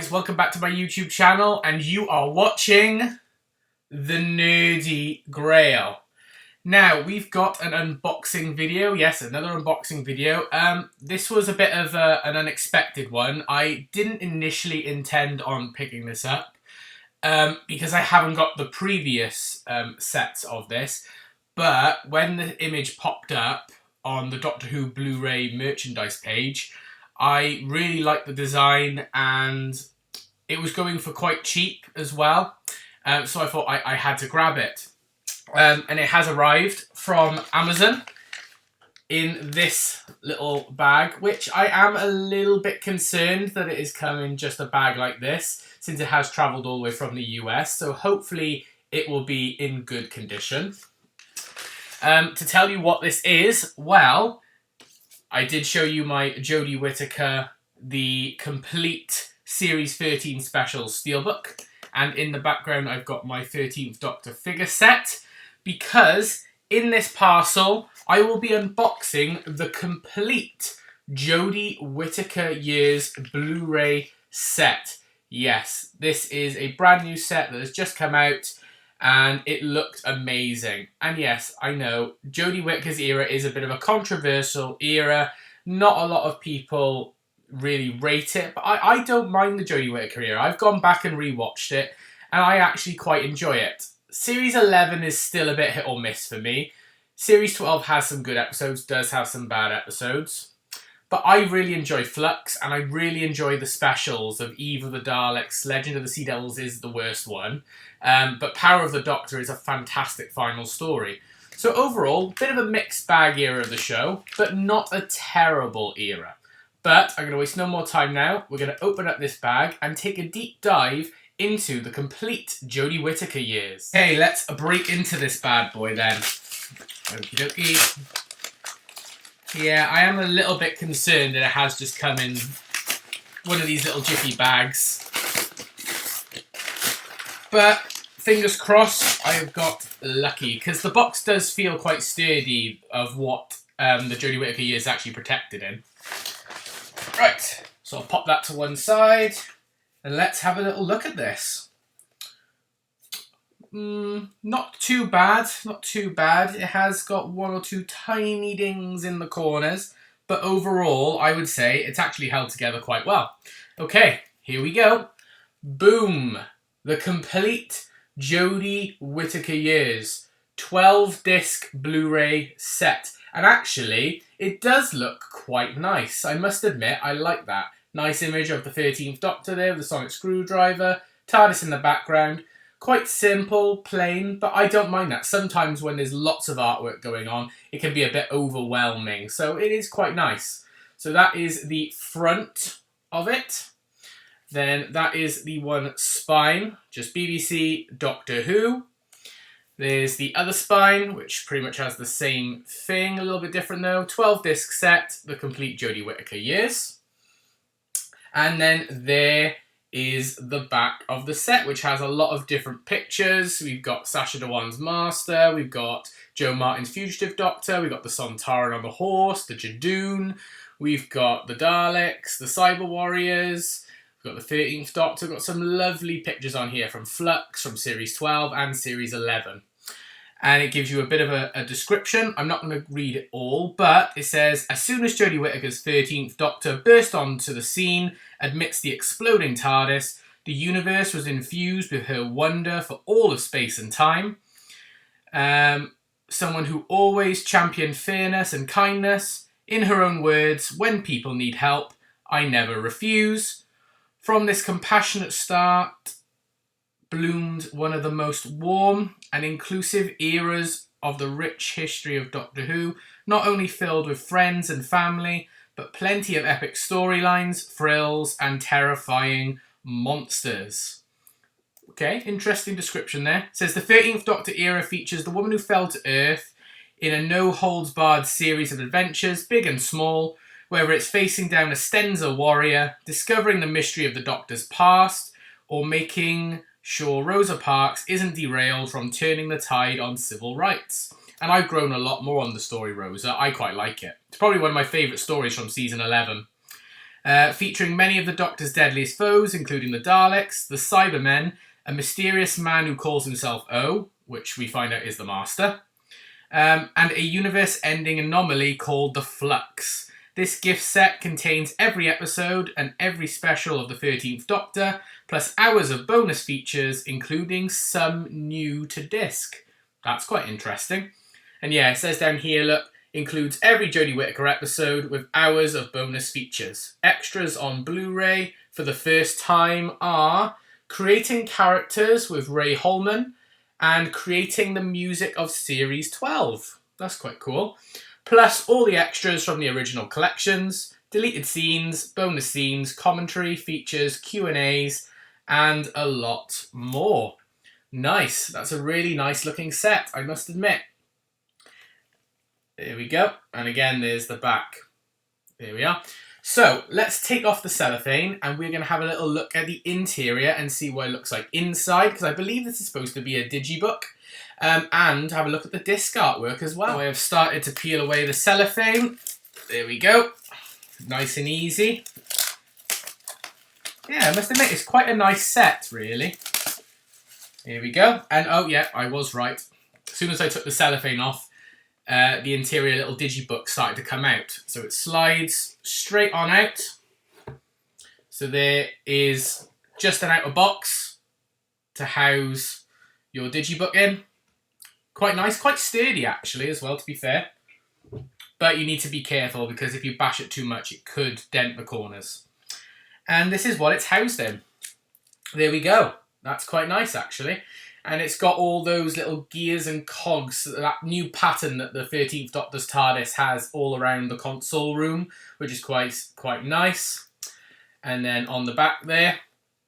guys, welcome back to my YouTube channel, and you are watching The Nerdy Grail. Now, we've got an unboxing video. Yes, another unboxing video. This was a bit of an unexpected one. I didn't initially intend on picking this up because I haven't got the previous sets of this. But when the image popped up on the Doctor Who Blu-ray merchandise page, I really liked the design, and it was going for quite cheap as well. So I thought I had to grab it. And it has arrived from Amazon in this little bag, which I am a little bit concerned that it is come in just a bag like this, since it has travelled all the way from the US. So hopefully it will be in good condition. To tell you what this is, well, I did show you my Jodie Whittaker, the complete Series 13 Special Steelbook. And in the background, I've got my 13th Doctor figure set. Because in this parcel, I will be unboxing the complete Jodie Whittaker Years Blu-ray set. Yes, this is a brand new set that has just come out, and it looked amazing. And yes, I know, Jodie Whittaker's era is a bit of a controversial era. Not a lot of people really rate it, but I don't mind the Jodie Whittaker era. I've gone back and rewatched it, and I actually quite enjoy it. Series 11 is still a bit hit or miss for me. Series 12 has some good episodes, does have some bad episodes. But I really enjoy Flux, and I really enjoy the specials of Eve of the Daleks. Legend of the Sea Devils is the worst one. But Power of the Doctor is a fantastic final story. So overall, bit of a mixed bag era of the show, but not a terrible era. But I'm going to waste no more time now. We're going to open up this bag and take a deep dive into the complete Jodie Whittaker years. Hey, let's break into this bad boy then. Okie dokie. Yeah, I am a little bit concerned that it has just come in one of these little jiffy bags. But fingers crossed, I have got lucky, because the box does feel quite sturdy of what the Jodie Whittaker years is actually protected in. Right, so I'll pop that to one side. And let's have a little look at this. Not too bad, not too bad. It has got one or two tiny dings in the corners, but overall, I would say it's actually held together quite well. Okay, here we go. Boom! The complete Jodie Whittaker years 12-disc Blu-ray set. And actually, it does look quite nice. I must admit, I like that. Nice image of the 13th Doctor there, the sonic screwdriver, TARDIS in the background. Quite simple, plain, but I don't mind that. Sometimes when there's lots of artwork going on, it can be a bit overwhelming. So it is quite nice. So that is the front of it. Then that is the one spine, just BBC Doctor Who. There's the other spine, which pretty much has the same thing, a little bit different though. 12-disc set, the complete Jodie Whittaker years. And then there is the back of the set, which has a lot of different pictures. We've got Sacha Dhawan's Master, we've got Joe Martin's Fugitive Doctor, we've got the Sontaran on the horse, the Jadoon, we've got the Daleks, the Cyber Warriors, we've got the 13th Doctor. We've got some lovely pictures on here from Flux, from Series 12 and Series 11. And it gives you a bit of a description. I'm not going to read it all, but it says, as soon as Jodie Whittaker's 13th Doctor burst onto the scene amidst the exploding TARDIS, the universe was infused with her wonder for all of space and time. Someone who always championed fairness and kindness. In her own words, when people need help, I never refuse. From this compassionate start bloomed one of the most warm and inclusive eras of the rich history of Doctor Who, not only filled with friends and family, but plenty of epic storylines, thrills, and terrifying monsters. Okay, interesting description there. It says the 13th Doctor era features the woman who fell to Earth in a no-holds-barred series of adventures, big and small, whether it's facing down a Stenza warrior, discovering the mystery of the Doctor's past, or making sure Rosa Parks isn't derailed from turning the tide on civil rights. And I've grown a lot more on the story Rosa. I quite like it. It's probably one of my favourite stories from season 11. featuring many of the Doctor's deadliest foes, including the Daleks, the Cybermen, a mysterious man who calls himself O, which we find out is the Master, and a universe-ending anomaly called the Flux. This gift set contains every episode and every special of the 13th Doctor, plus hours of bonus features, including some new to disc. That's quite interesting. And yeah, it says down here, look, includes every Jodie Whittaker episode with hours of bonus features. Extras on Blu-ray for the first time are creating characters with Ray Holman and creating the music of Series 12. That's quite cool. Plus all the extras from the original collections, deleted scenes, bonus scenes, commentary, features, Q&As, and a lot more. Nice. That's a really nice looking set, I must admit. There we go. And again, there's the back. There we are. So let's take off the cellophane and we're going to have a little look at the interior and see what it looks like inside, because I believe this is supposed to be a digibook. And have a look at the disc artwork as well. I have started to peel away the cellophane. There we go. Nice and easy. Yeah, I must admit, it's quite a nice set, really. Here we go. And oh yeah, I was right. As soon as I took the cellophane off, the interior little digibook started to come out. So it slides straight on out. So there is just an outer box to house your digibook in. Quite nice, quite sturdy actually as well, to be fair. But you need to be careful because if you bash it too much, it could dent the corners. And this is what it's housed in. There we go. That's quite nice actually. And it's got all those little gears and cogs, that new pattern that the 13th Doctor's TARDIS has all around the console room, which is quite nice. And then on the back there,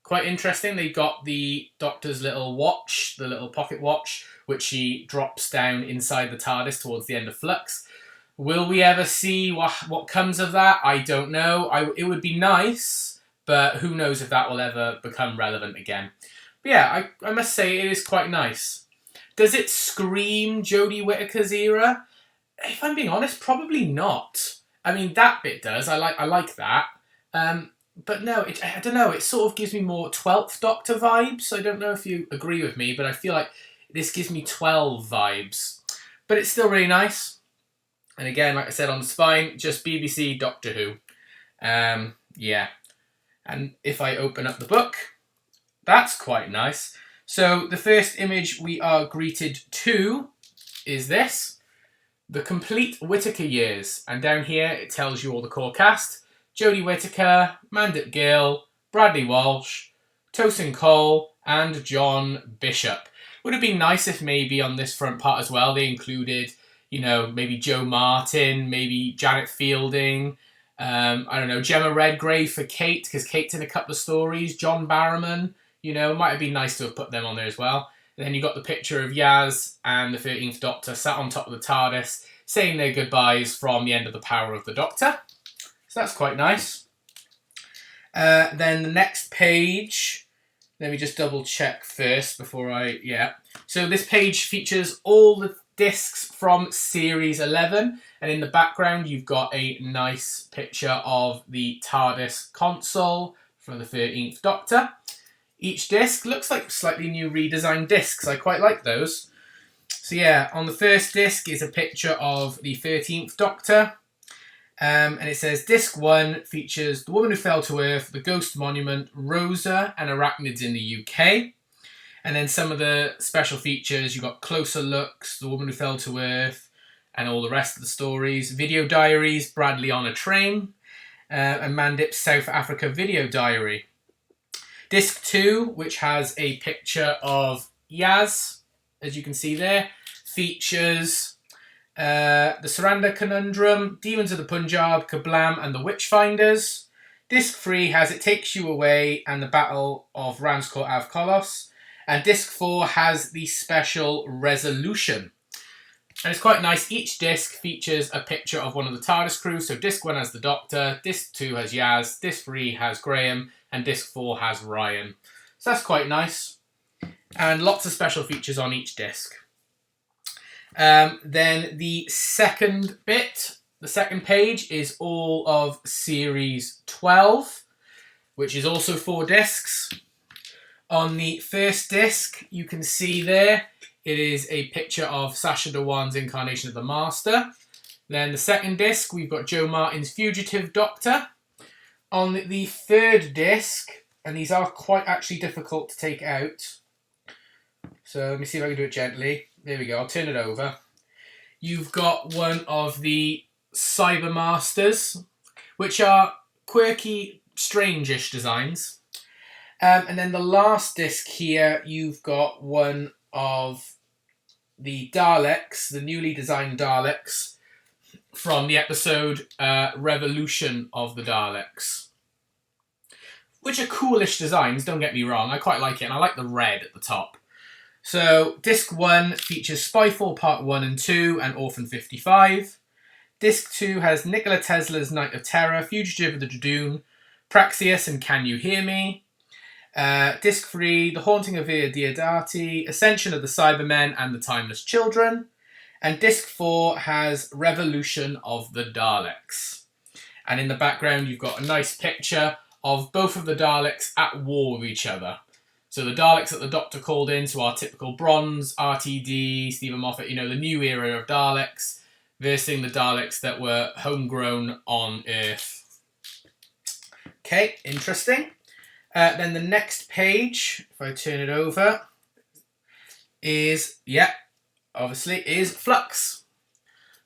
quite interesting, they got the Doctor's little watch, the little pocket watch, which she drops down inside the TARDIS towards the end of Flux. Will we ever see what comes of that? I don't know. It would be nice, but who knows if that will ever become relevant again. But yeah, I must say it is quite nice. Does it scream Jodie Whittaker's era? If I'm being honest, probably not. I mean, that bit does. I like that. But no, I don't know. It sort of gives me more 12th Doctor vibes. I don't know if you agree with me, but I feel like this gives me 12 vibes. But it's still really nice. And again, like I said on the spine, just BBC Doctor Who. Yeah. And if I open up the book, that's quite nice. So the first image we are greeted to is this. The complete Whittaker years. And down here it tells you all the core cast. Jodie Whittaker, Mandip Gill, Bradley Walsh, Tosin Cole, and John Bishop. Would have been nice if maybe on this front part as well they included, you know, maybe Joe Martin, maybe Janet Fielding, I don't know, Gemma Redgrave for Kate, because Kate's in a couple of stories, John Barrowman, you know, might have been nice to have put them on there as well. And then you got the picture of Yaz and the 13th Doctor sat on top of the TARDIS, saying their goodbyes from the end of the Power of the Doctor. So that's quite nice. Then the next page, let me just double check first before yeah. So this page features all the discs from Series 11. And in the background, you've got a nice picture of the TARDIS console from the 13th Doctor. Each disc looks like slightly new redesigned discs. I quite like those. So yeah, on the first disc is a picture of the 13th Doctor. And it says, Disc 1 features The Woman Who Fell to Earth, The Ghost Monument, Rosa, and Arachnids in the UK. And then some of the special features, you've got Closer Looks, The Woman Who Fell to Earth, and all the rest of the stories. Video Diaries, Bradley on a Train, and Mandip's South Africa Video Diary. Disc 2, which has a picture of Yaz, as you can see there, features The Surrender Conundrum, Demons of the Punjab, Kablam, and the Witchfinders. Disc 3 has It Takes You Away and the Battle of Ramscourt Av Kolos. And Disc 4 has the special Resolution. And it's quite nice. Each disc features a picture of one of the TARDIS crew. So Disc 1 has the Doctor, Disc 2 has Yaz, Disc 3 has Graham, and Disc 4 has Ryan. So that's quite nice. And lots of special features on each disc. Then the second bit the second page is all of series 12, which is also 4 discs. On the first disc, you can see there, it is a picture of Sacha Dhawan's incarnation of the Master. Then the second disc, we've got Joe Martin's Fugitive Doctor. On the third disc, and these are quite actually difficult to take out. So let me see if I can do it gently. There we go, I'll turn it over. You've got one of the Cyber Masters, which are quirky, strange-ish designs. And then the last disc here, you've got one of the Daleks, the newly designed Daleks, from the episode Revolution of the Daleks. Which are coolish designs, don't get me wrong. I quite like it, and I like the red at the top. So, disc 1 features Spyfall Part 1 and 2 and Orphan 55. Disc 2 has Nikola Tesla's Night of Terror, Fugitive of the Dradoon, Praxeus and Can You Hear Me? Disc 3, The Haunting of Vir Diodati, Ascension of the Cybermen and the Timeless Children. And disc 4 has Revolution of the Daleks. And in the background you've got a nice picture of both of the Daleks at war with each other. So the Daleks that the Doctor called in, so our typical Bronze, RTD, Stephen Moffat, you know, the new era of Daleks, versus the Daleks that were homegrown on Earth. Okay, interesting. Then the next page, if I turn it over, is, obviously, is Flux.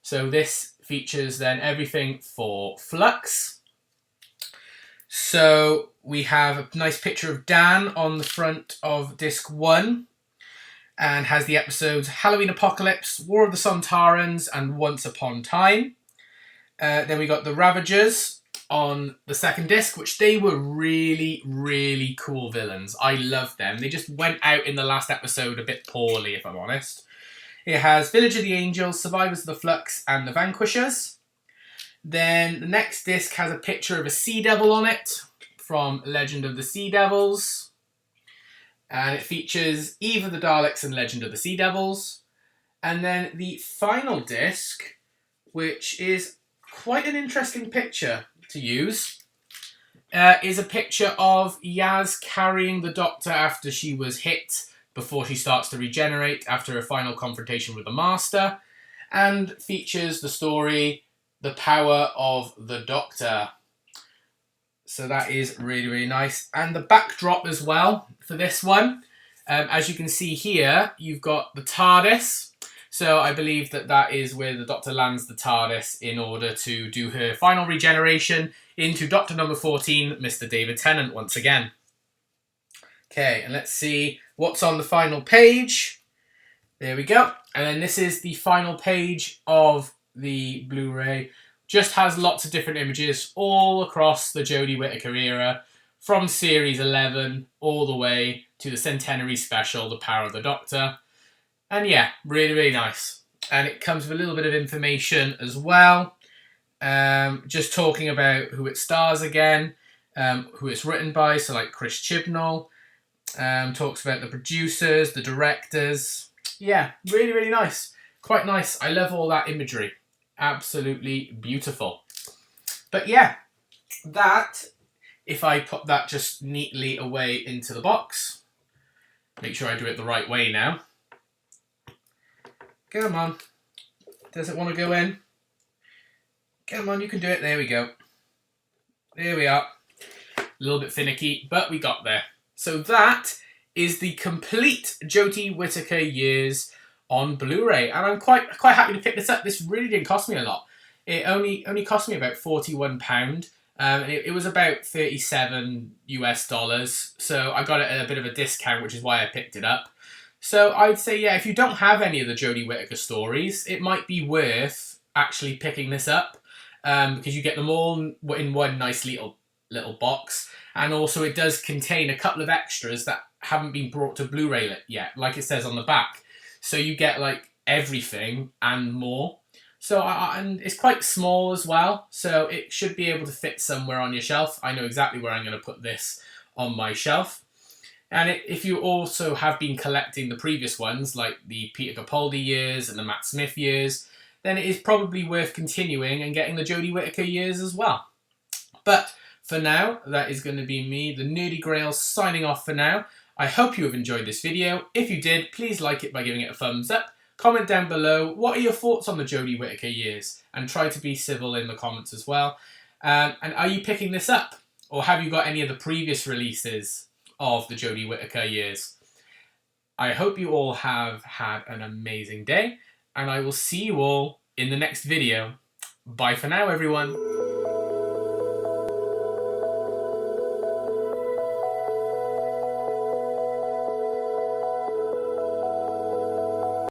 So this features then everything for Flux. So we have a nice picture of Dan on the front of disc 1 and has the episodes Halloween Apocalypse, War of the Sontarans and Once Upon Time. Then we got the Ravagers on the second disc, which they were really, really cool villains. I loved them. They just went out in the last episode a bit poorly, if I'm honest. It has Village of the Angels, Survivors of the Flux and the Vanquishers. Then the next disc has a picture of a Sea Devil on it from Legend of the Sea Devils. And it features Eve of the Daleks and Legend of the Sea Devils. And then the final disc, which is quite an interesting picture to use, is a picture of Yaz carrying the Doctor after she was hit before she starts to regenerate after her final confrontation with the Master, and features the story The Power of the Doctor. So that is really, really nice. And the backdrop as well for this one. As you can see here, you've got the TARDIS. So I believe that that is where the Doctor lands the TARDIS in order to do her final regeneration into Doctor number 14, Mr. David Tennant once again. Okay, and let's see what's on the final page. There we go. And then this is the final page of the Blu-ray. Just has lots of different images all across the Jodie Whittaker era, from series 11 all the way to the centenary special, The Power of the Doctor. And yeah, really, really nice. And it comes with a little bit of information as well. Just talking about who it stars again, who it's written by, so like Chris Chibnall. Talks about the producers, the directors. Yeah, really, really nice. Quite nice. I love all that imagery. Absolutely beautiful. But yeah, that, if I put that just neatly away into the box, make sure I do it the right way now. Come on. Does it want to go in? Come on, you can do it. There we go. There we are. A little bit finicky, but we got there. So that is the complete Jodie Whittaker years on Blu-ray, and I'm quite happy to pick this up. This really didn't cost me a lot. It only cost me about £41. It was about $37 US, so I got it at a bit of a discount, which is why I picked it up. So I'd say, yeah, if you don't have any of the Jodie Whittaker stories, it might be worth actually picking this up, because you get them all in one nice little box, and also it does contain a couple of extras that haven't been brought to Blu-ray yet, like it says on the back. So you get like everything and more. So and it's quite small as well, so it should be able to fit somewhere on your shelf. I know exactly where I'm going to put this on my shelf. And if you also have been collecting the previous ones, like the Peter Capaldi years and the Matt Smith years, then it is probably worth continuing and getting the Jodie Whittaker years as well. But for now, that is going to be me, the Nerdy Grail, signing off for now. I hope you have enjoyed this video. If you did, please like it by giving it a thumbs up. Comment down below, what are your thoughts on the Jodie Whittaker years? And try to be civil in the comments as well. And are you picking this up? Or have you got any of the previous releases of the Jodie Whittaker years? I hope you all have had an amazing day. And I will see you all in the next video. Bye for now, everyone.